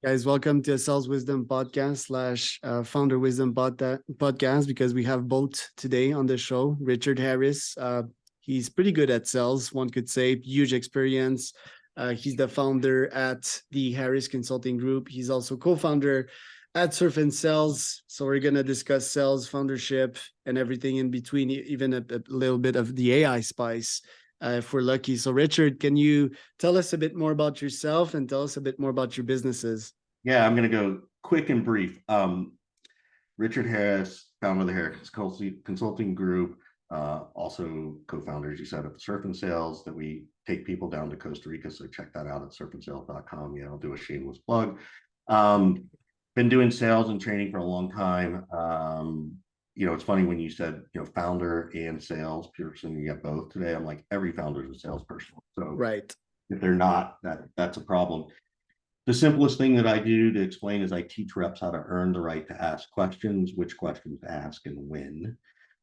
Guys, welcome to a Sales Wisdom podcast slash Founder Wisdom podcast because we have both today on the show. Richard Harris, he's pretty good at sales, one could say, huge experience. He's the founder at the Harris Consulting Group. He's also co-founder at Surf and Sales. So we're going to discuss sales, foundership, and everything in between, even a little bit of the AI spice. If we're lucky. So, Richard, can you tell us a bit more about yourself and tell us a bit more about your businesses? Yeah, I'm going to go quick and brief. Richard Harris, founder of the Harris Consulting Group, also co-founder, as you said, of Surf and Sales, that we take people down to Costa Rica. So check that out at surfandsales.com. Yeah, I'll do a shameless plug. Been doing sales and training for a long time. It's funny when you said, founder and salesperson, you get both today. I'm like, every founder is a salesperson. So right. If they're not, that's a problem. The simplest thing that I do to explain is I teach reps how to earn the right to ask questions, which questions to ask and when.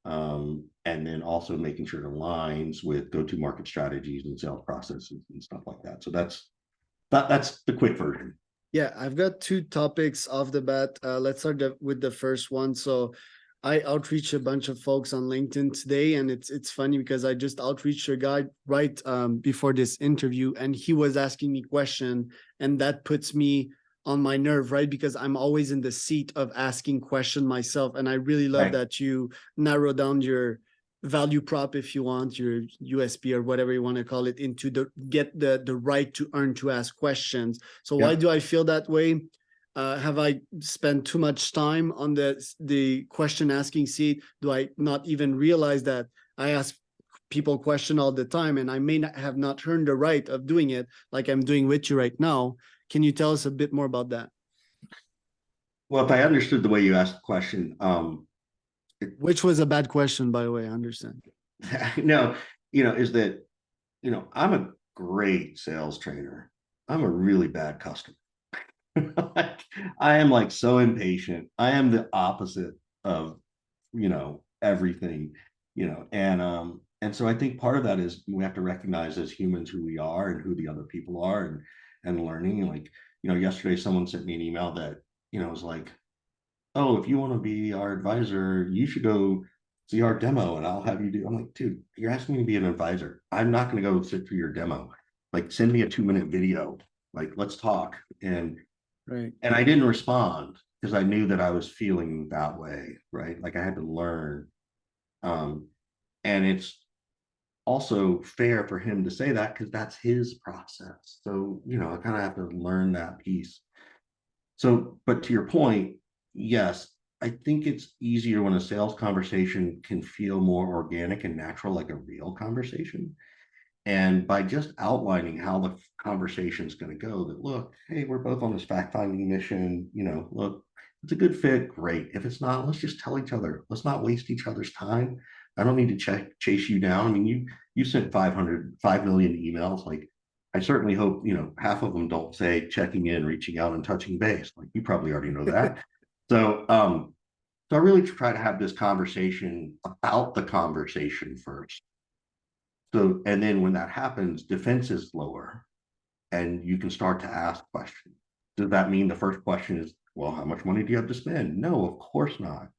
And then also making sure it aligns with go-to-market strategies and sales processes and stuff like that. So that's the quick version. Yeah, I've got two topics off the bat. Let's start with the first one. So I outreach a bunch of folks on LinkedIn today, and it's funny because I just outreached a guy right before this interview, and he was asking me question, and that puts me on my nerve, right? Because I'm always in the seat of asking question myself, and I really love that you narrow down your value prop, if you want, your USP or whatever you want to call it, into get the right to earn to ask questions. So why do I feel that way? Have I spent too much time on the question asking seat? Do I not even realize that I ask people question all the time and I may not have not earned the right of doing it like I'm doing with you right now? Can you tell us a bit more about that? Well, if I understood the way you asked the question, which was a bad question, by the way, I understand. No, is that, I'm a great sales trainer. I'm a really bad customer. I am like so impatient. I am the opposite of, everything, and so I think part of that is we have to recognize as humans who we are and who the other people are and learning. Like, yesterday someone sent me an email that, was like, oh, if you want to be our advisor, you should go see our demo and I'll have you do. I'm like, dude, you're asking me to be an advisor. I'm not going to go sit through your demo. Like, send me a 2-minute video. Like, let's talk. And I didn't respond because I knew that I was feeling that way, right? Like I had to learn. And it's also fair for him to say that because that's his process. So, I kind of have to learn that piece. So, but to your point, yes, I think it's easier when a sales conversation can feel more organic and natural, like a real conversation. And by just outlining how the conversation is going to go, that look, hey, we're both on this fact-finding mission, look, it's a good fit, great. If it's not, let's just tell each other. Let's not waste each other's time. I don't need to chase you down. I mean, you sent 5 million emails. Like, I certainly hope, half of them don't say checking in, reaching out, and touching base. Like, you probably already know that. So I really try to have this conversation about the conversation first. So, and then when that happens, defense is lower and you can start to ask questions. Does that mean the first question is, well, how much money do you have to spend? No, of course not.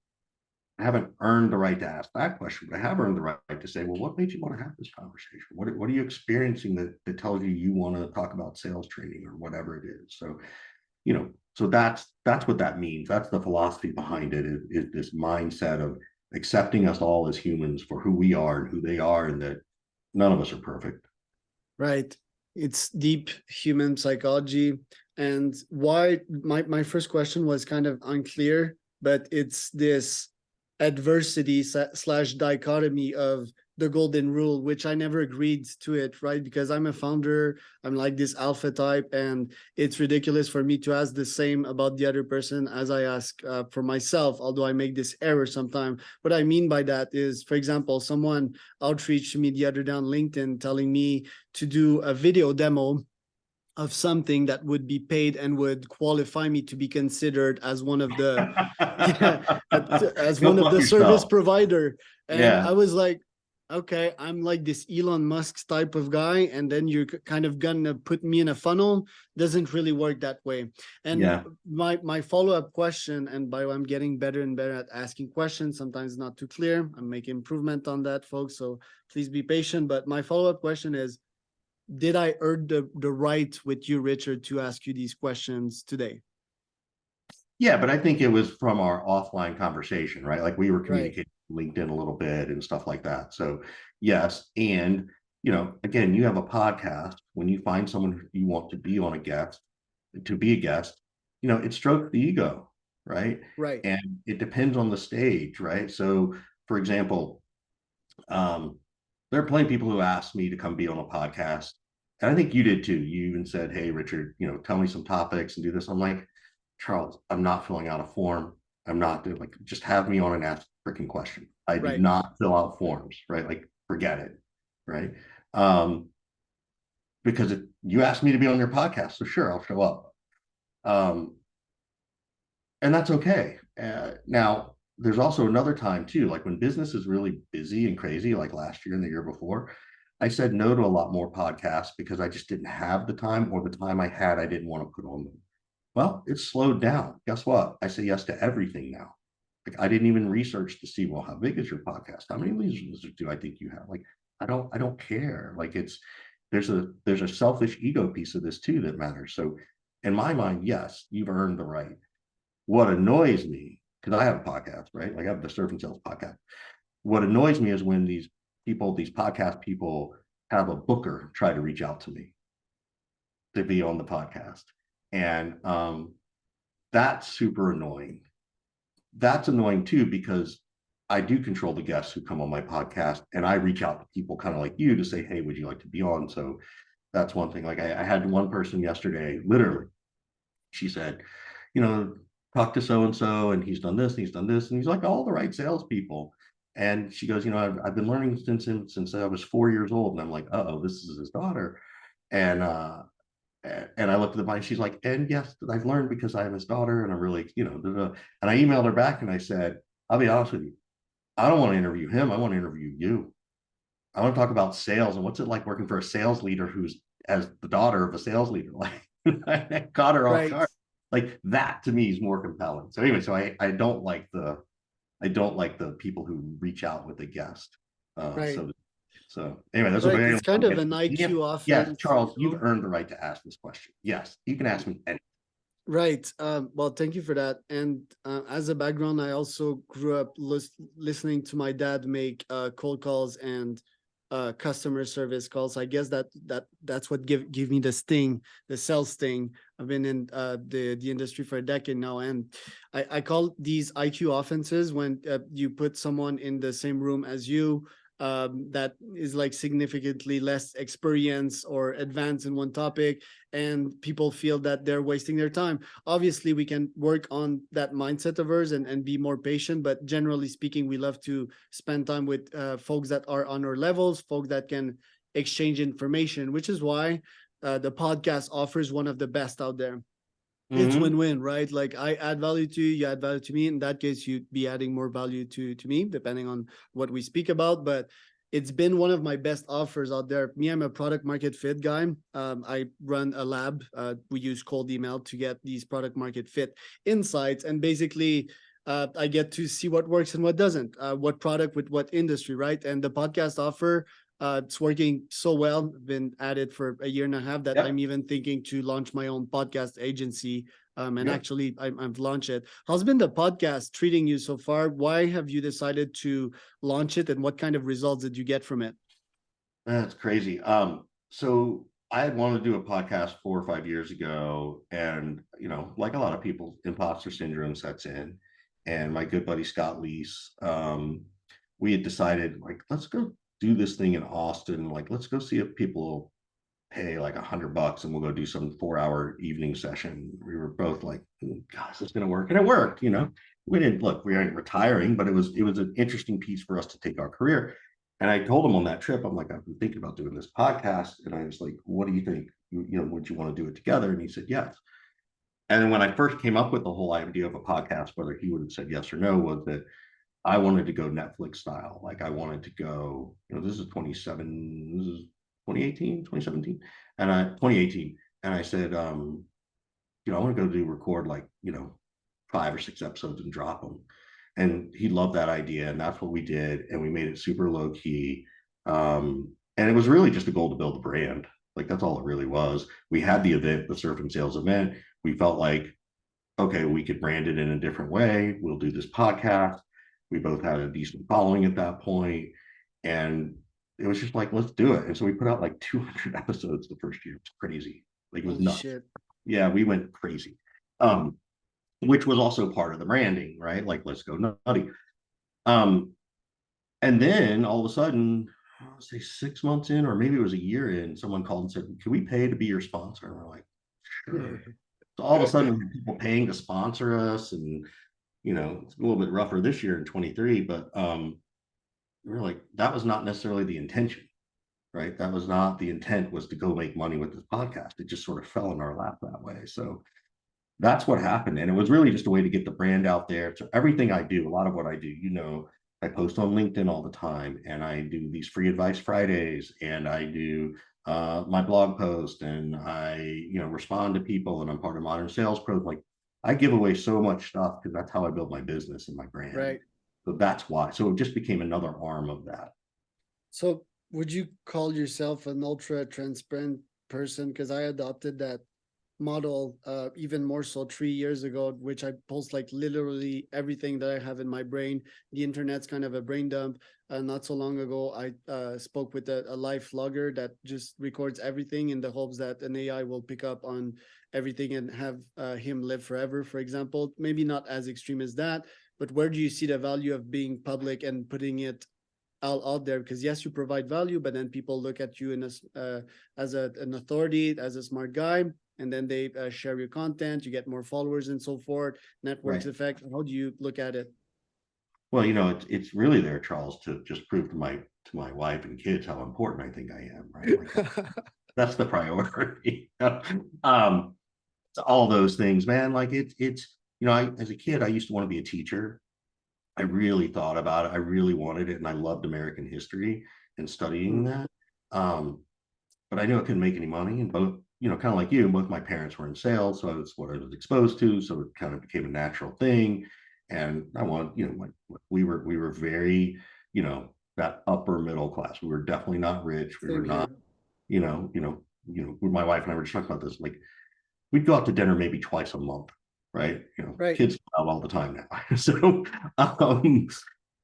I haven't earned the right to ask that question, but I have earned the right to say, well, what made you want to have this conversation? What are you experiencing that tells you want to talk about sales training or whatever it is? So, so that's what that means. That's the philosophy behind it, is this mindset of accepting us all as humans for who we are and who they are, and that none of us are perfect. Right. It's deep human psychology. And why my first question was kind of unclear, but it's this adversity slash dichotomy of the golden rule, which I never agreed to it, right? Because I'm a founder, I'm like this alpha type, and it's ridiculous for me to ask the same about the other person as I ask for myself, although I make this error sometimes. What I mean by that is, for example, someone outreached me the other day on LinkedIn telling me to do a video demo of something that would be paid and would qualify me to be considered as one of the as one of the service provider. And I was like, okay, I'm like this Elon Musk type of guy, and then you're kind of gonna put me in a funnel. Doesn't really work that way. And Yeah. my follow-up question, and by the way, I'm getting better and better at asking questions, sometimes not too clear. I'm making improvement on that, folks. So please be patient. But my follow-up question is, did I earn the right with you, Richard, to ask you these questions today? Yeah, but I think it was from our offline conversation, right? Like we were Right, communicating LinkedIn a little bit and stuff like that. So yes, and again, you have a podcast. When you find someone you want to be on a guest, to be a guest, it strokes the ego, right? right, And it depends on the stage, right? So, for example, um, there are plenty of people who asked me to come be on a podcast, and I think you did too. You even said, "Hey, Richard, tell me some topics and do this." I'm like, Charles, I'm not filling out a form. I'm not doing like just have me on and ask a freaking question. I do right, not fill out forms, right? Like forget it, right? Um, because you asked me to be on your podcast, so sure, I'll show up. Um, and that's okay. Now, there's also another time too, like when business is really busy and crazy, like last year and the year before, I said no to a lot more podcasts because I just didn't have the time, or the time I had, I didn't want to put on them. Well, it's slowed down. Guess what? I say yes to everything now. Like I didn't even research to see, well, how big is your podcast? How many listeners do I think you have? Like I don't care. Like there's a selfish ego piece of this too that matters. So in my mind, yes, you've earned the right. What annoys me, because I have a podcast, right? Like I have the Surf and Sales podcast. What annoys me is when these podcast people have a booker try to reach out to me to be on the podcast. And that's super annoying. That's annoying too, because I do control the guests who come on my podcast, and I reach out to people kind of like you to say, hey, would you like to be on? So that's one thing. Like I had one person yesterday, literally, she said, talk to so and so, and he's done this, and he's done this, and he's like all the right salespeople. And she goes, I've been learning since I was 4 years old, and I'm like, oh, this is his daughter, and I looked at the mind. She's like, and yes, I've learned because I have his daughter, and I'm really, and I emailed her back and I said, I'll be honest with you, I don't want to interview him. I want to interview you. I want to talk about sales and what's it like working for a sales leader who's as the daughter of a sales leader. Like I caught her off right, guard. Like that to me is more compelling. So anyway, so I don't like the people who reach out with a guest. right, So anyway, that's what right. I It's kind want to of get an to. IQ Yes, offense, Charles, you've earned the right to ask this question. Yes, you can ask me anything. Right. Well, thank you for that. And as a background, I also grew up listening to my dad make cold calls and customer service calls. I guess that's what give me the sting, the sales sting. I've been in the industry for a decade now, and I call these IQ offenses when you put someone in the same room as you. That is like significantly less experience or advanced in one topic, and people feel that they're wasting their time. Obviously, we can work on that mindset of ours and be more patient, but generally speaking, we love to spend time with folks that are on our levels, folks that can exchange information, which is why the podcast offers one of the best out there. It's Mm-hmm. win-win, right? Like I add value to you, you add value to me. In that case, you'd be adding more value to me, depending on what we speak about. But it's been one of my best offers out there. Me, I'm a product market fit guy. I run a lab. We use cold email to get these product market fit insights, and basically, I get to see what works and what doesn't, what product with what industry, right? And the podcast offer, it's working so well. I've been at it for a year and a half that I'm Yep. even thinking to launch my own podcast agency. And Yep. actually, I've launched it. How's been the podcast treating you so far? Why have you decided to launch it, and what kind of results did you get from it? That's crazy. So I had wanted to do a podcast 4 or 5 years ago, and like a lot of people, imposter syndrome sets in. And my good buddy Scott Leese, we had decided like let's go do this thing in Austin. Like let's go see if people will pay like $100 and we'll go do some 4 hour evening session. We were both like, gosh, it's gonna work. And it worked. We didn't look, we aren't retiring, but it was an interesting piece for us to take our career. And I told him on that trip, I'm like, I've been thinking about doing this podcast. And I was like, what do you think? Would you want to do it together? And he said, yes. And then when I first came up with the whole idea of a podcast, whether he would have said yes or no, was that I wanted to go Netflix style. Like I wanted to go, this is 2018, 2017, and 2018. And I said, I want to go do record like, 5 or 6 episodes and drop them. And he loved that idea. And that's what we did. And we made it super low key. And it was really just a goal to build the brand. Like that's all it really was. We had the event, the surf and sales event. We felt like, okay, we could brand it in a different way. We'll do this podcast. We both had a decent following at that point. And it was just like, let's do it. And so we put out like 200 episodes the first year. It's crazy. Like it was Holy nuts. shit. Yeah, we went crazy. Which was also part of the branding, right? Like, let's go nutty. Um, and then all of a sudden, I would say 6 months in, or maybe it was a year in, someone called and said, can we pay to be your sponsor? And we're like, sure. So all of a sudden, we had people paying to sponsor us, and it's a little bit rougher this year in 23, but we're like, that was not necessarily the intention, right? That was not the intent, was to go make money with this podcast. It just sort of fell in our lap that way. So that's what happened. And it was really just a way to get the brand out there. So everything I do, a lot of what I do, I post on LinkedIn all the time, and I do these free advice Fridays, and I do my blog post, and I, respond to people, and I'm part of Modern Sales Pros. Like I give away so much stuff because that's how I build my business and my brand. Right. So that's why. So it just became another arm of that. So would you call yourself an ultra transparent person? Because I adopted that model even more so 3 years ago, which I post like literally everything that I have in my brain. The internet's kind of a brain dump. Not so long ago, I spoke with a live vlogger that just records everything in the hopes that an AI will pick up on everything and have him live forever, for example. Maybe not as extreme as that, but where do you see the value of being public and putting it all out there? Because yes, you provide value, but then people look at you as an authority, as a smart guy, and then they share your content, you get more followers and so forth, networks Right. effect. How do you look at it? Well, it's really there, Charles, to just prove to my wife and kids how important I think I am, right? Like that's the priority. All those things, man. Like it's as a kid, I used to want to be a teacher. I really thought about it. I really wanted it, and I loved American history and studying that. Um, but I knew I couldn't make any money, and both, kind of like you, both my parents were in sales, so that's what I was exposed to. So it kind of became a natural thing. And I wanted, we were very, that upper middle class. We were definitely not rich. We were Same not, here. my wife and I were just talking about this. Like we'd go out to dinner maybe twice a month, right? Right. Kids go out all the time now. So, um,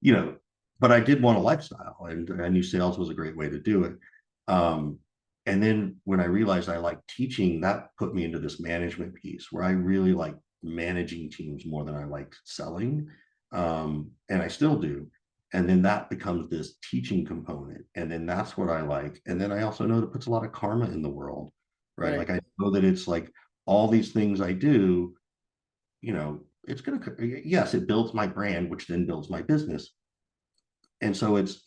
you know, but I did want a lifestyle, and I knew sales was a great way to do it. Um, and then when I realized I liked teaching, that put me into this management piece where I really like managing teams more than I liked selling. And I still do. And then that becomes this teaching component. And then that's what I like. And then I also know that puts a lot of karma in the world, right? Right. Like I know that it's like all these things I do, it's going to, yes, it builds my brand, which then builds my business. And so it's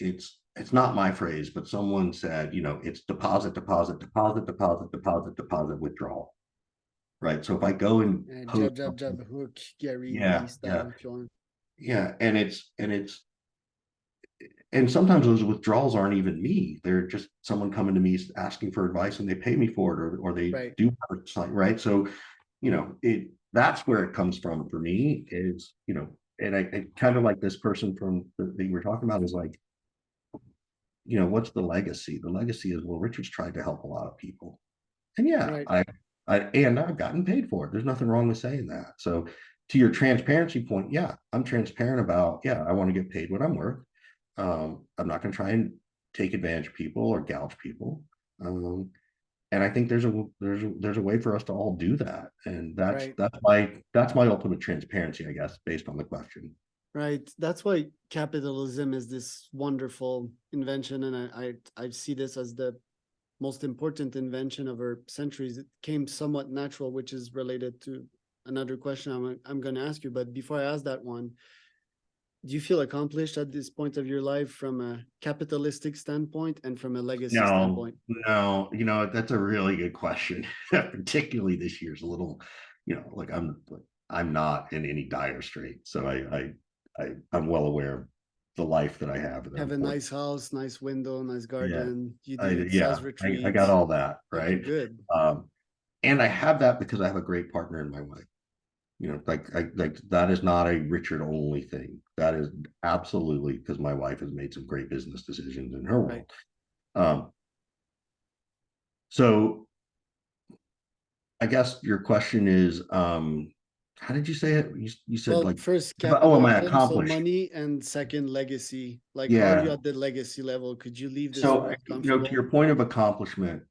not my phrase, but someone said, it's deposit, deposit, deposit, deposit, deposit, deposit, withdrawal, right? So if I go and post Jab, jab, something, jab, hook, Gary yeah, V yeah, style, if you want. yeah, and sometimes those withdrawals aren't even me. They're just someone coming to me asking for advice, and they pay me for it, or they Right. do have a site, right? So, that's where it comes from for me is, and I kind of like this person from that you were talking about is like, what's the legacy? The legacy is, well, Richard's tried to help a lot of people. And yeah, Right. I've gotten paid for it. There's nothing wrong with saying that. So to your transparency point, yeah, I'm transparent about, yeah, I want to get paid what I'm worth. I'm not going to try and take advantage of people or gouge people. And I think there's a way for us to all do that. And that's Right. that's my that's my ultimate transparency, I guess, based on the question. Right. That's why capitalism is this wonderful invention, and I see this as the most important invention of our centuries. It came somewhat natural, which is related to another question I'm going to ask you. But before I ask that one, do you feel accomplished at this point of your life from a capitalistic standpoint and from a legacy No, standpoint? no, that's a really good question. Particularly this year's a little, like I'm not in any dire strait. So I'm well aware of the life that I have and Have I'm a fortunate. nice house, nice window, nice Yeah, garden. You do yeah, sales I got retreats. all that, Like you're right? good. Um, and I have that because I have a great partner in my wife. Like that is not a Richard only thing. That is absolutely because my wife has made some great business decisions in her Right. world. Um, so I guess your question is, how did you say it? You said Well, like, first oh, am I capitalism, so accomplished? money, and second legacy. Like, how are you Yeah. at the legacy level? Could you leave this So, world to comfortable? your point of accomplishment,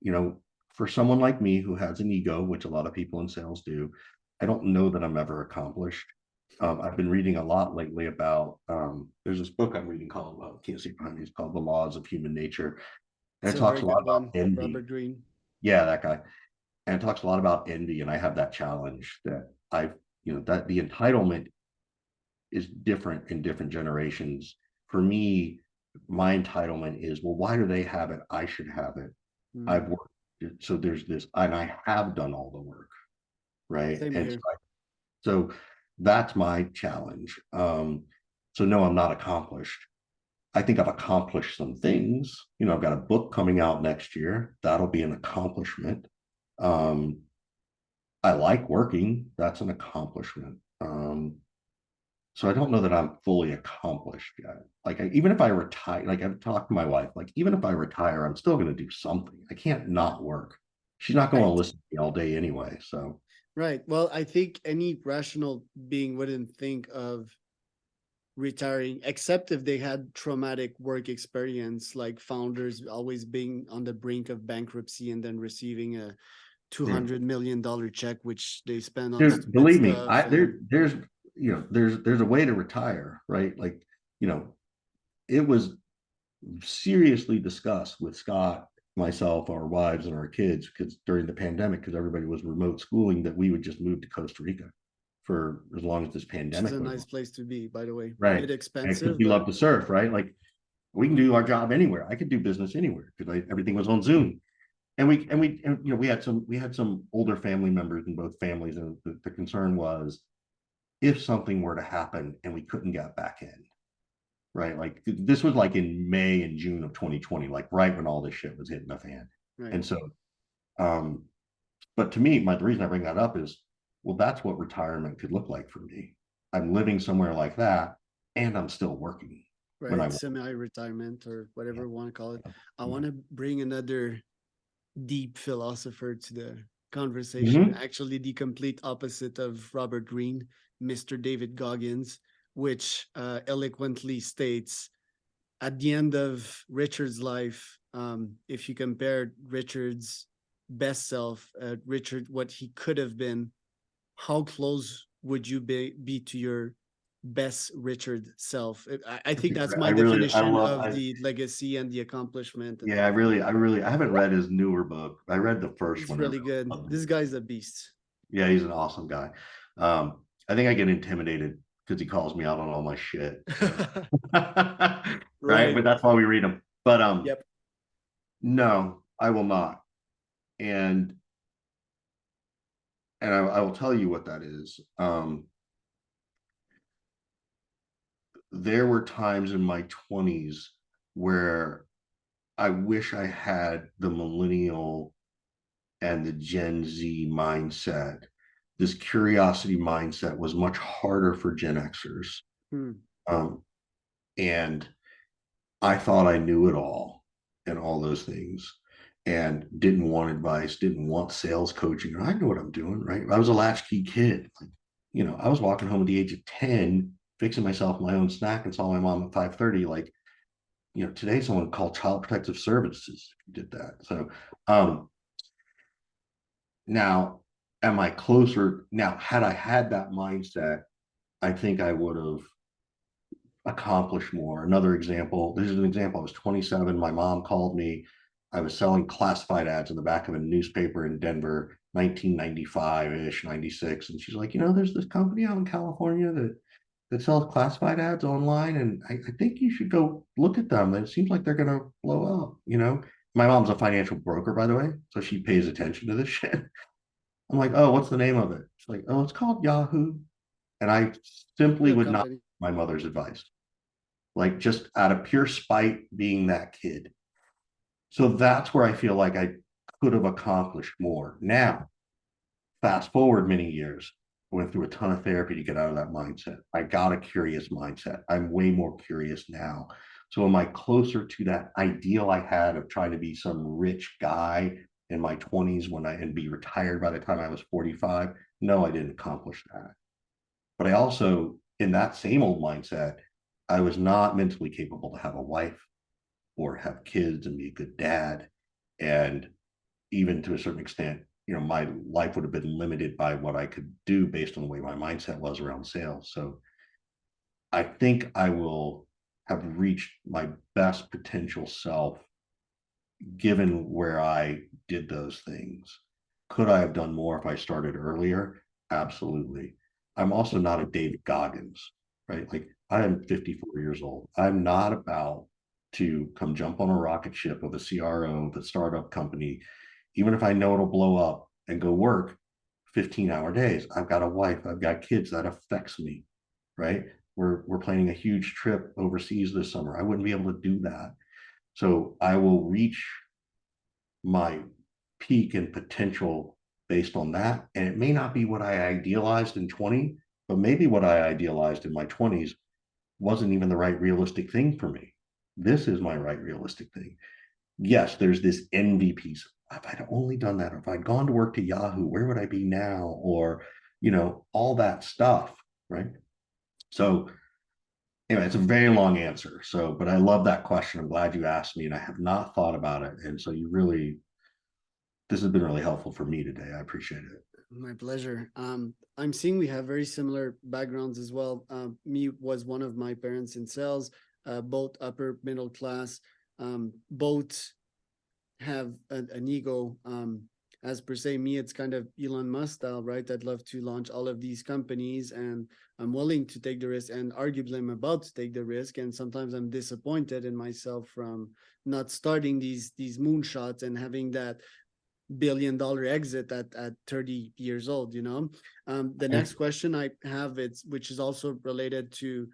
for someone like me who has an ego, which a lot of people in sales do, I don't know that I'm ever accomplished. I've been reading a lot lately about, there's this book I'm reading called, well, I can't see it behind me, it's called The Laws of Human Nature. And It's it a talks very a lot good about one, envy. Robert Greene. Yeah, that guy. And it talks a lot about envy. And I have that challenge that that the entitlement is different in different generations. For me, my entitlement is, well, why do they have it? I should have it. I've Mm, worked. So there's this, and I have done all the work, right? same And here. so that's my challenge. So no, I'm not accomplished. I think I've accomplished some things. I've got a book coming out next year. That'll be an accomplishment. Um, I like working. That's an accomplishment. So I don't know that I'm fully accomplished yet. Like even if I retire, like I've talked to my wife, like even if I retire, I'm still going to do something. I can't not work. She's not going to Right. listen to me all day anyway. So Right. Well, I think any rational being wouldn't think of retiring, except if they had traumatic work experience, like founders always being on the brink of bankruptcy and then receiving a two yeah, hundred million dollar check, which they spend on dude, stupid believe me, stuff. And there's a way to retire, right? Like it was seriously discussed with Scott, myself, our wives, and our kids because during the pandemic, because everybody was remote schooling, that we would just move to Costa Rica for as long as this which is pandemic a was nice on. place to be, by the way. Right. Bit And because expensive, we but love to surf, right? Like we can do our job anywhere. I could do business anywhere because everything was on Zoom. And we had some older family members in both families, and the concern was if something were to happen and we couldn't get back in, right? Like this was like in May and June of 2020, like right when all this shit was hitting the fan. right. And so, um, but to me, the reason I bring that up is, well, that's what retirement could look like for me. I'm living somewhere like that, and I'm still working when I Right, want. semi-retirement or whatever Yeah. we want to call it. I Yeah. want to bring another deep philosopher to the conversation. Mm-hmm. Actually, the complete opposite of Robert Greene, Mr. David Goggins, which eloquently states at the end of Richard's life, if you compare Richard's best self, Richard, what he could have been, how close would you be to your best Richard self? I think that's my I definition love, of the legacy and the accomplishment. And yeah, I haven't read his newer book. I read the first it's one. I really really good. loved it. This guy's a beast. Yeah, he's an awesome guy. I think I get intimidated because he calls me out on all my shit. Right. Right. But that's why we read them. But Yep. no, I will not. And I will tell you what that is. There were times in my 20s where I wish I had the millennial and the Gen Z mindset. This curiosity mindset was much harder for Gen Xers. Hmm. Um, and I thought I knew it all and all those things and didn't want advice, didn't want sales coaching. I know what I'm doing, right? I was a latchkey kid. Like, I was walking home at the age of 10, fixing myself my own snack and saw my mom at 5:30. Like, today someone called Child Protective Services did that. So now am I closer? Now, had I had that mindset, I think I would have accomplish more. Another example, this is an example. I was 27. My mom called me. I was selling classified ads in the back of a newspaper in Denver, 1995-ish, 96. And she's like, there's this company out in California that sells classified ads online. And I think you should go look at them. It seems like they're going to blow up. My mom's a financial broker, by the way. So she pays attention to this shit. I'm like, oh, what's the name of it? She's like, oh, it's called Yahoo. And I simply Good would not company. my mother's advice, like just out of pure spite, being that kid. So that's where I feel like I could have accomplished more. Now, fast forward many years, I went through a ton of therapy to get out of that mindset. I got a curious mindset. I'm way more curious now. So am I closer to that ideal I had of trying to be some rich guy in my 20s and be retired by the time I was 45? No, I didn't accomplish that. But I also, in that same old mindset, I was not mentally capable to have a wife or have kids and be a good dad. And even to a certain extent, my life would have been limited by what I could do based on the way my mindset was around sales. So I think I will have reached my best potential self given where I did those things. Could I have done more if I started earlier? Absolutely. I'm also not a David Goggins, right? Like I am 54 years old. I'm not about to come jump on a rocket ship of a CRO, the startup company, even if I know it'll blow up and go work 15-hour days. I've got a wife, I've got kids, that affects me, right? We're planning a huge trip overseas this summer. I wouldn't be able to do that. So I will reach my peak and potential based on that. And it may not be what I idealized in 20, but maybe what I idealized in my 20s wasn't even the right realistic thing for me. This is my right realistic thing. Yes, there's this envy piece. If I'd only done that, or if I'd gone to work to Yahoo, where would I be now? Or, all that stuff, right? So anyway, it's a very long answer. So, but I love that question. I'm glad you asked me, and I have not thought about it. And so this has been really helpful for me today. I appreciate it. My pleasure. I'm seeing we have very similar backgrounds as well. Me was one of my parents in sales, both upper middle class, both have an ego. As per se, me, it's kind of Elon Musk style, right? I'd love to launch all of these companies, and I'm willing to take the risk, and arguably I'm about to take the risk. And sometimes I'm disappointed in myself from not starting these moonshots and having that billion-dollar exit at 30 years old. The next question I have, it's which is also related to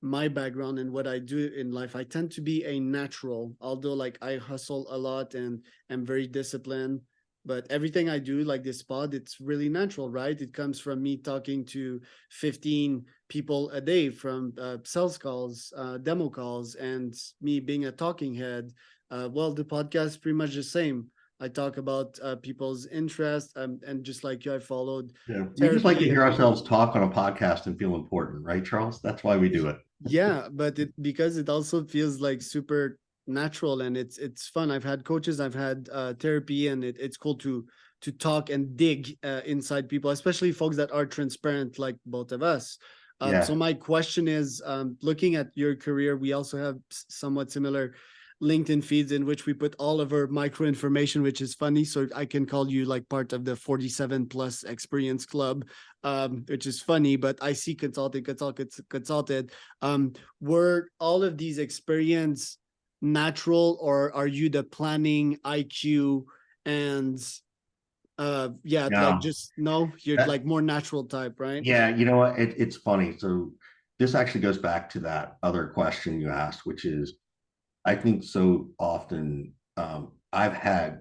my background and what I do in life. I tend to be a natural, although like I hustle a lot and am very disciplined, but everything I do, like this pod, it's really natural, right? It comes from me talking to 15 people a day, from sales calls, demo calls, and me being a talking head. Well, the podcast is pretty much the same. I talk about people's interest, and just like you, I followed Yeah. We just like to therapy. hear ourselves talk on a podcast and feel important, right, Charles? That's why we do it. Yeah, but it because it also feels like super natural, and it's fun. I've had coaches, I've had therapy, and it's cool to talk and dig inside people, especially folks that are transparent like both of us. So Yeah. my question is, looking at your career, we also have somewhat similar LinkedIn feeds in which we put all of our micro information, which is funny. So I can call you like part of the 47 plus experience club, which is funny, but I see consulted. Were all of these experience natural, or are you the planning IQ and yeah, like No. just no, you're That, like more natural type, right? yeah, you know what? It's funny. So this actually goes back to that other question you asked, which is I think so often I've had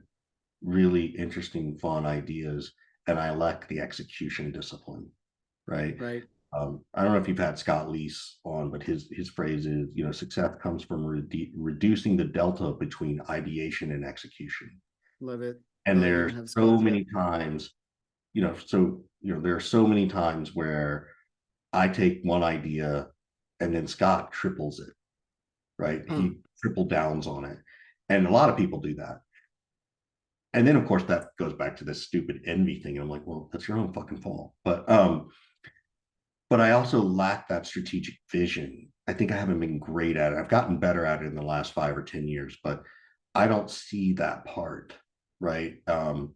really interesting, fun ideas, and I lack the execution discipline, right? Right. I don't know if you've had Scott Leese on, but his phrase is, success comes from reducing the delta between ideation and execution. Love it. And Love it. there's Have so Scott. many times, there are so many times where I take one idea and then Scott triples it, right? Huh. He triple downs on it. And a lot of people do that. And then of course that goes back to this stupid envy thing. And I'm like, well, that's your own fucking fault. But I also lack that strategic vision. I think I haven't been great at it. I've gotten better at it in the last 5 or 10 years, but I don't see that part, right? And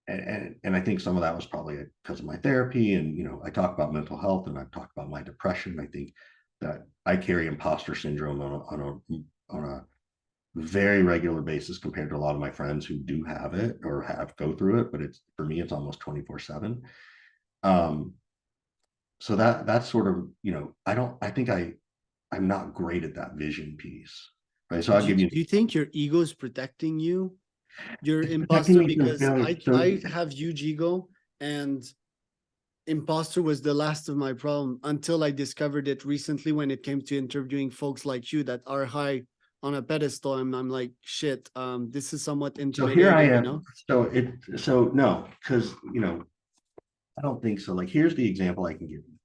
I think some of that was probably because of my therapy, and I talk about mental health, and I've talked about my depression. I think that I carry imposter syndrome on a very regular basis compared to a lot of my friends who do have it or have go through it, but it's for me it's almost 24/7. um so that's sort of, I'm not great at that vision piece, right? So But I'll give you do you think your ego is protecting you, your it's protecting imposter? me from Because failure. So I have huge ego, and imposter was the last of my problem until I discovered it recently when it came to interviewing folks like you that are high on a pedestal. And I'm like, shit, this is somewhat so here I intimidating, you am. know? So no, because I don't think so. Like here's the example I can give you.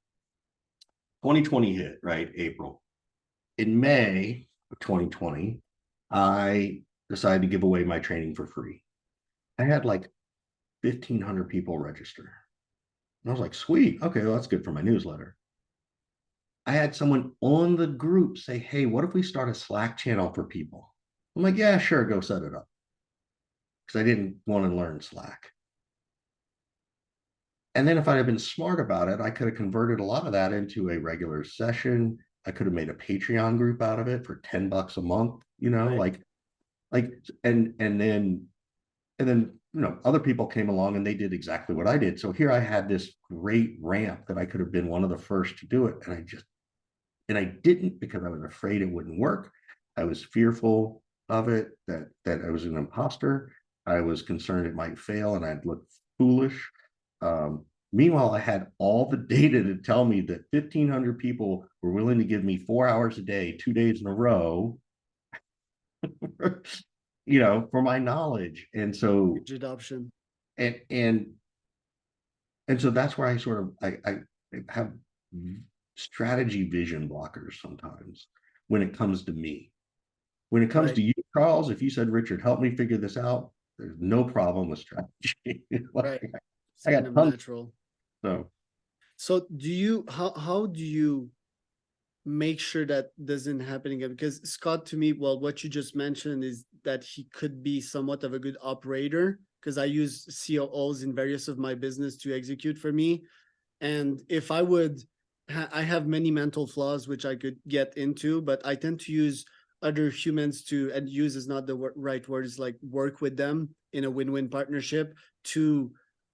2020 hit, right? April. In May of 2020, I decided to give away my training for free. I had like 1,500 people register. And I was like, sweet. Okay, well, that's good for my newsletter. I had someone on the group say, hey, what if we start a Slack channel for people? I'm like, yeah, sure, go set it up. Because I didn't want to learn Slack. And then if I'd have been smart about it, I could have converted a lot of that into a regular session. I could have made a Patreon group out of it for $10 a month, Right. like and then other people came along and they did exactly what I did. So here I had this great ramp that I could have been one of the first to do it. And I didn't because I was afraid it wouldn't work. I was fearful of it, that I was an imposter. I was concerned it might fail and I'd look foolish. Meanwhile, I had all the data to tell me that 1,500 people were willing to give me 4 hours a day, 2 days in a row, for my knowledge. And so, Huge adoption. and and and so that's where I sort of I have strategy vision blockers sometimes when it comes to me. When it comes Right. to you, Charles, if you said, Richard, help me figure this out, there's no problem with strategy. Right. Like, It's I kind got of tons. natural. So So how do you make sure that doesn't happen again? Because Scott, to me, well, what you just mentioned is that he could be somewhat of a good operator because I use COOs in various of my business to execute for me. And if I would, I have many mental flaws which I could get into, but I tend to use other humans to, and use is not the right word, is like work with them in a win-win partnership to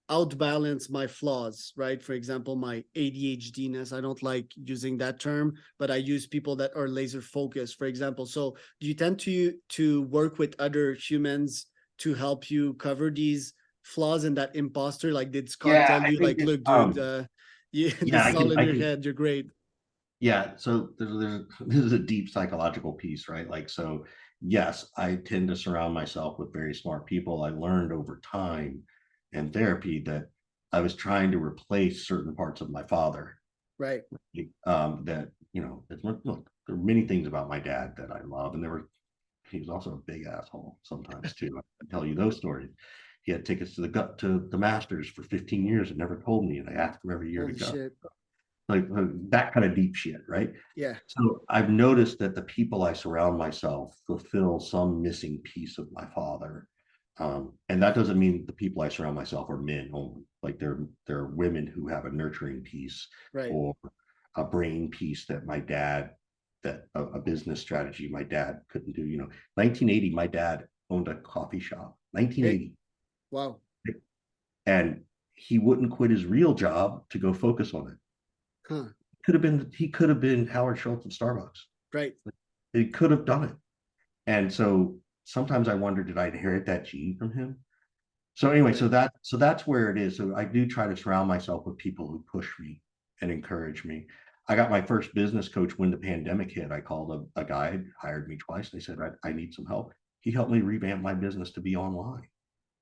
outbalance my flaws, right? For example, my ADHDness. I don't like using that term, but I use people that are laser focused, for example. So do you tend to work with other humans to help you cover these flaws and that imposter? Like, did Scott yeah, tell I you, think like, it, look, dude, yeah, yeah, this is all in I your can head. You're great. Yeah, so this is a deep psychological piece, right? Like, so yes, I tend to surround myself with very smart people. I learned over time in therapy that I was trying to replace certain parts of my father. Right. That look, there are many things about my dad that I love, and he was also a big asshole sometimes too. I can tell you those stories. He had tickets to the Masters for 15 years and never told me, and I asked him every year to Holy go, shit. like that kind of deep shit, right? Yeah. So I've noticed that the people I surround myself fulfill some missing piece of my father. And that doesn't mean the people I surround myself are men only. Like there are women who have a nurturing piece Right. or a brain piece that my dad, that a business strategy my dad couldn't do. 1980, my dad owned a coffee shop. Hey, 1980, wow. and he wouldn't quit his real job to go focus on it. Huh. He could have been Howard Schultz of Starbucks. Right. He could have done it. And so sometimes I wonder, did I inherit that gene from him? So anyway, Right. so that's where it is. So I do try to surround myself with people who push me and encourage me. I got my first business coach when the pandemic hit. I called a guy, hired me twice. They said, I need some help. He helped me revamp my business to be online.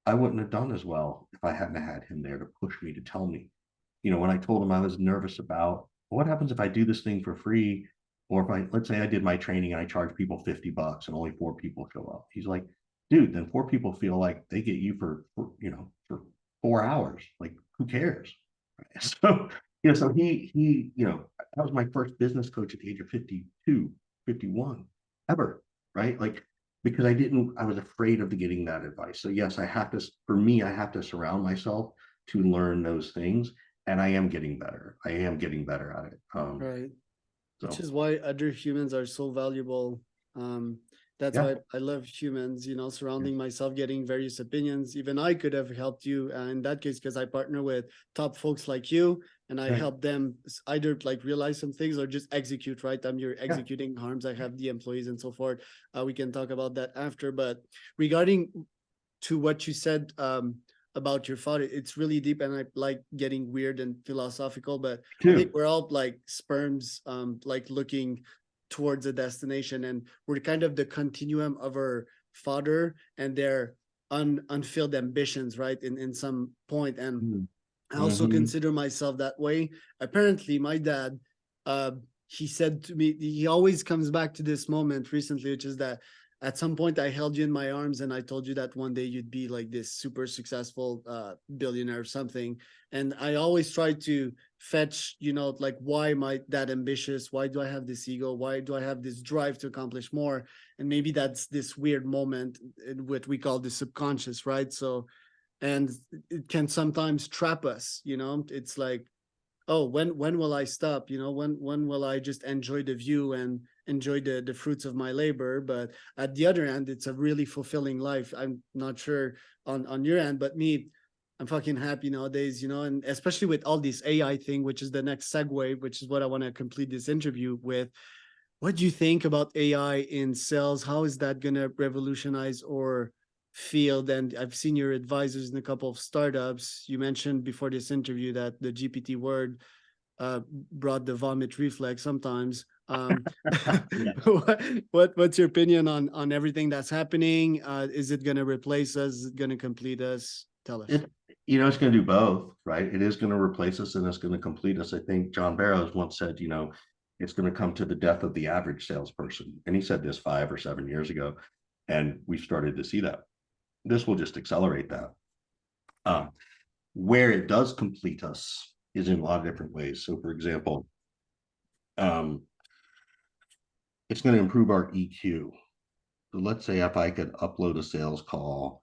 I wouldn't have done as well if I hadn't had him there to push me, to tell me. When I told him I was nervous about what happens if I do this thing for free, or if let's say I did my training and I charge people $50 and only 4 people show up. He's like, dude, then 4 people feel like they get you for 4 hours. Like, who cares? So, so that was my first business coach at the age of 52, 51, ever, right? Like, because I was afraid of getting that advice. So yes, for me, I have to surround myself to learn those things. And I am getting better. I am getting better at it. Right. Which So is why other humans are so valuable. Um, that's yeah, why I love humans, surrounding myself, getting various opinions. Even I could have helped you in that case because I partner with top folks like you. and I Right. help them either like realize some things or just execute, right? I'm your Yeah. executing arms. I have the employees and so forth. We can talk about that after. But regarding to what you said about your father, it's really deep, and I like getting weird and philosophical. But I think Two. we're all like sperms, like looking towards a destination, and we're kind of the continuum of our father and their unfilled ambitions, right? In some point, and I also Mm-hmm. consider myself that way. Apparently, my dad, uh, he said to me, he always comes back to this moment recently, which is that at some point I held you in my arms and I told you that one day you'd be like this super successful billionaire or something. And I always try to fetch, like, why am I that ambitious? Why do I have this ego? Why do I have this drive to accomplish more? And maybe that's this weird moment in what we call the subconscious, right? So, and it can sometimes trap us. It's like, oh, when will I stop? When will I just enjoy the view and enjoy the fruits of my labor? But at the other end, it's a really fulfilling life. I'm not sure on your end, but me, I'm fucking happy nowadays, and especially with all this AI thing, which is the next segue, which is what I want to complete this interview with. What do you think about AI in sales? How is that going to revolutionize or field? And I've seen your advisors in a couple of startups. You mentioned before this interview that the GPT word brought the vomit reflex sometimes. Yeah. What's your opinion on everything that's happening? Is it going to replace us? Is it going to complete us? Tell us. It, it's going to do both, right? It is going to replace us and it's going to complete us. I think John Barrows once said, it's going to come to the death of the average salesperson. And he said this 5 or 7 years ago. And we've started to see that. This will just accelerate that. Um, where it does complete us is in a lot of different ways. So, for example, um, it's going to improve our EQ. So let's say if I could upload a sales call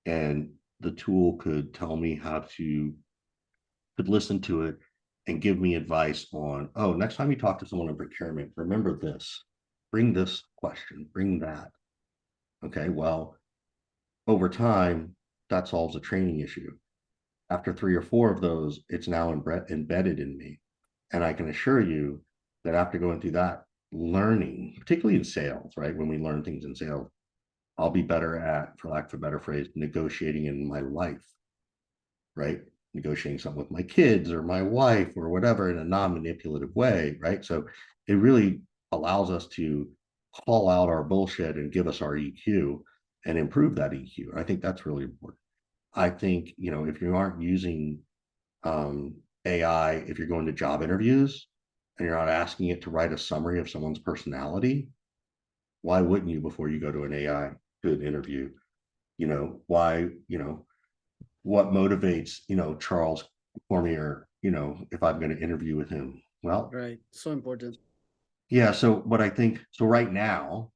and the tool could tell me how to could listen to it and give me advice on, oh, next time you talk to someone in procurement, remember this, bring this question, bring that. Okay, well, over time, that solves a training issue. After 3 or 4 of those, it's now embedded in me. And I can assure you that after going through that learning, particularly in sales, right? When we learn things in sales, I'll be better at, for lack of a better phrase, negotiating in my life, right? Negotiating something with my kids or my wife or whatever in a non-manipulative way, right? So it really allows us to call out our bullshit and give us our EQ and improve that EQ. I think that's really important. I think, if you aren't using AI, if you're going to job interviews and you're not asking it to write a summary of someone's personality, why wouldn't you before you go to an AI to an interview? Why, what motivates, Charles Cormier, if I'm going to interview with him? Well, Right. So important. yeah. So what I think, so right now,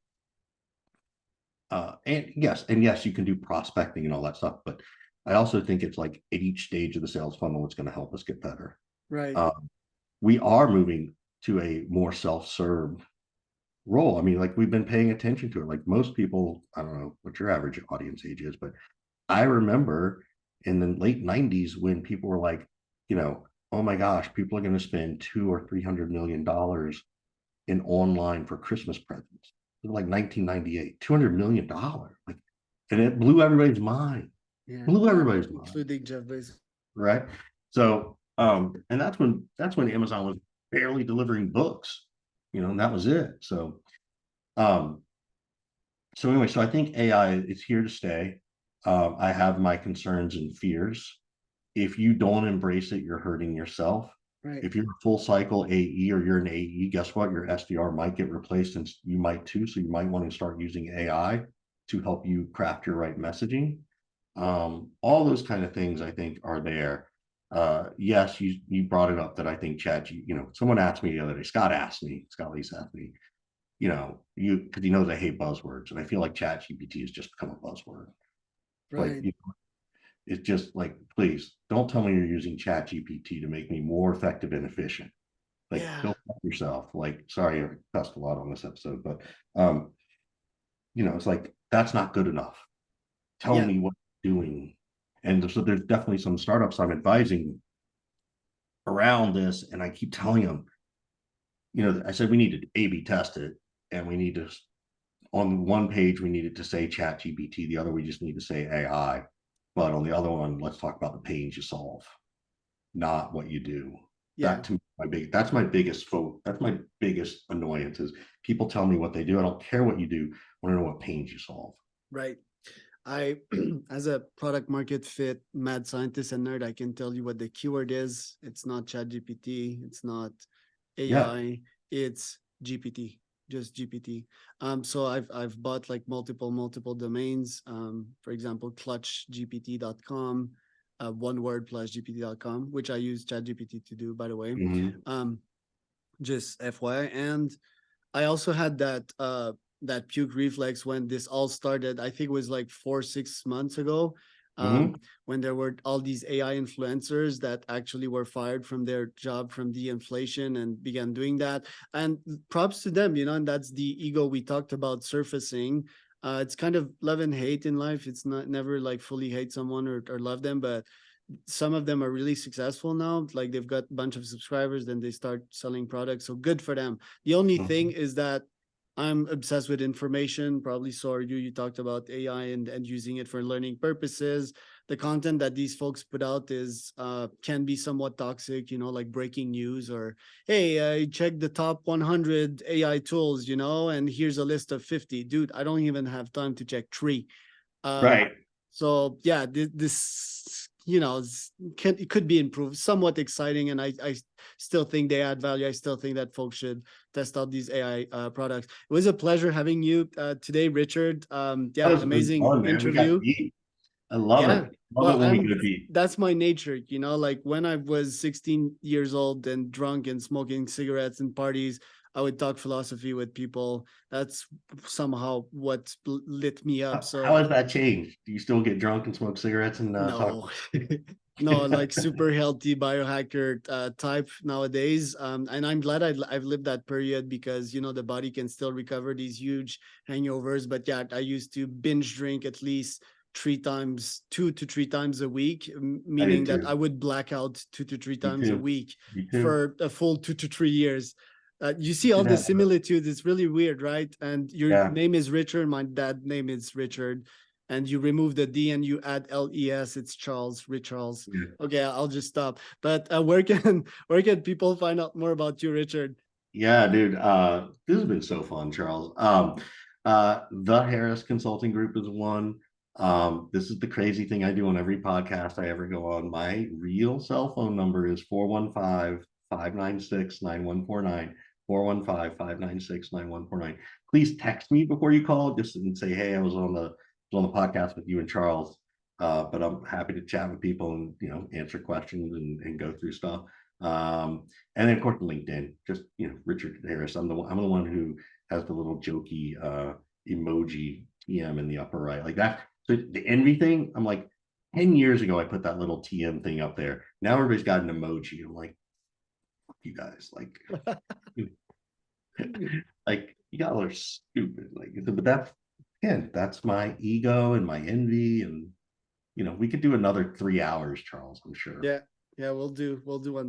and yes, you can do prospecting and all that stuff, but I also think it's like at each stage of the sales funnel, it's going to help us get better. Right. Um, we are moving to a more self-serve role. I mean, like we've been paying attention to it. Like most people, I don't know what your average audience age is, but I remember in the late 90s when people were like, oh my gosh, people are going to spend 200 or $300 million in online for Christmas presents. It was like 1998, $200 million. Like, and it blew everybody's mind. Yeah. Blew Yeah. everybody's mind. Including Jeff Bezos. Right. So, and that's when Amazon was barely delivering books, and that was it. Um, so anyway, so I think AI is here to stay. I have my concerns and fears. If you don't embrace it, you're hurting yourself. Right. If you're a full cycle AE or you're an AE, guess what? Your SDR might get replaced and you might too. So you might want to start using AI to help you craft your right messaging. All those kind of things I think are there. Yes, you brought it up that I think someone asked me the other day, Scott Leese asked me, because he knows I hate buzzwords, and I feel like Chat GPT has just become a buzzword. Like, Right. it's just like, please don't tell me you're using Chat GPT to make me more effective and efficient. Like, Yeah. go fuck yourself. Like, sorry, I cussed a lot on this episode, but it's like that's not good enough. Tell Yeah. me what you're doing. And so there's definitely some startups I'm advising around this, and I keep telling them, I said we need to A/B test it, and we need to, on one page we needed to say Chat GPT, the other we just need to say AI, but on the other one, let's talk about the pains you solve, not what you do. Yeah, That to me, that's my biggest annoyance is people tell me what they do. I don't care what you do. I want to know what pains you solve. right. I, as a product market fit mad scientist and nerd, I can tell you what the keyword is. It's not Chat GPT. It's not Yeah. AI. It's GPT, just GPT. So I've bought like multiple domains. For example, clutchgpt.com, one word plus gpt.com, which I use Chat GPT to do, by the way. Mm-hmm. Um, just FYI. And I also had that puke reflex when this all started. I think it was like 4 6 months ago. Mm-hmm. When there were all these AI influencers that actually were fired from their job from the inflation and began doing that. And props to them, and that's the ego we talked about surfacing. It's kind of love and hate in life. It's not never like fully hate someone or love them, but some of them are really successful now. Like they've got a bunch of subscribers, then they start selling products. So good for them. The only thing Mm-hmm. is that I'm obsessed with information. Probably saw you talked about AI and using it for learning purposes. The content that these folks put out is can be somewhat toxic, like breaking news or hey, I checked the top 100 AI tools, and here's a list of 50. Dude, I don't even have time to check three. Um, Right. so yeah, this it could be improved, somewhat exciting, and I still think they add value. I still think that folks should test out these AI products. It was a pleasure having you today, Richard. That Yeah, has been amazing fun, man. We got interview. deep. I love Yeah. it. Love it Well, when we go deep. that's my nature, like when I was 16 years old and drunk and smoking cigarettes and parties, I would talk philosophy with people. That's somehow what lit me up. How So has that changed? Do you still get drunk and smoke cigarettes and talk? no. No, like super healthy biohacker type nowadays. And I'm glad I've lived that period because the body can still recover these huge hangovers. But yeah, I used to binge drink at least 3 times, 2 to 3 times a week, I did meaning that I too. would black out 2 to 3 times a Me too. week Me too. for a full 2 to 3 years. You We see all did the that. similitudes. It's really weird, right? And your Yeah. name is Richard. My dad name is Richard, and you remove the D and you add LES, it's Charles, Rich Charles. Yeah. Okay, I'll just stop. But where can people find out more about you, Richard? Yeah, dude. This has been so fun, Charles. The Harris Consulting Group is one. This is the crazy thing I do on every podcast I ever go on. My real cell phone number is 415-596-9149. 415-596-9149. Please text me before you call, just and say, hey, I was on the podcast with you and Charles. But I'm happy to chat with people and answer questions and go through stuff. And then of course LinkedIn, just Richard Harris. I'm the one who has the little jokey emoji TM in the upper right, like that. So the envy thing, I'm like, 10 years ago I put that little TM thing up there. Now everybody's got an emoji. I'm like, fuck you guys, like you guys are stupid. But that's my ego and my envy, and we could do another 3 hours, Charles. I'm sure. Yeah, yeah, we'll do one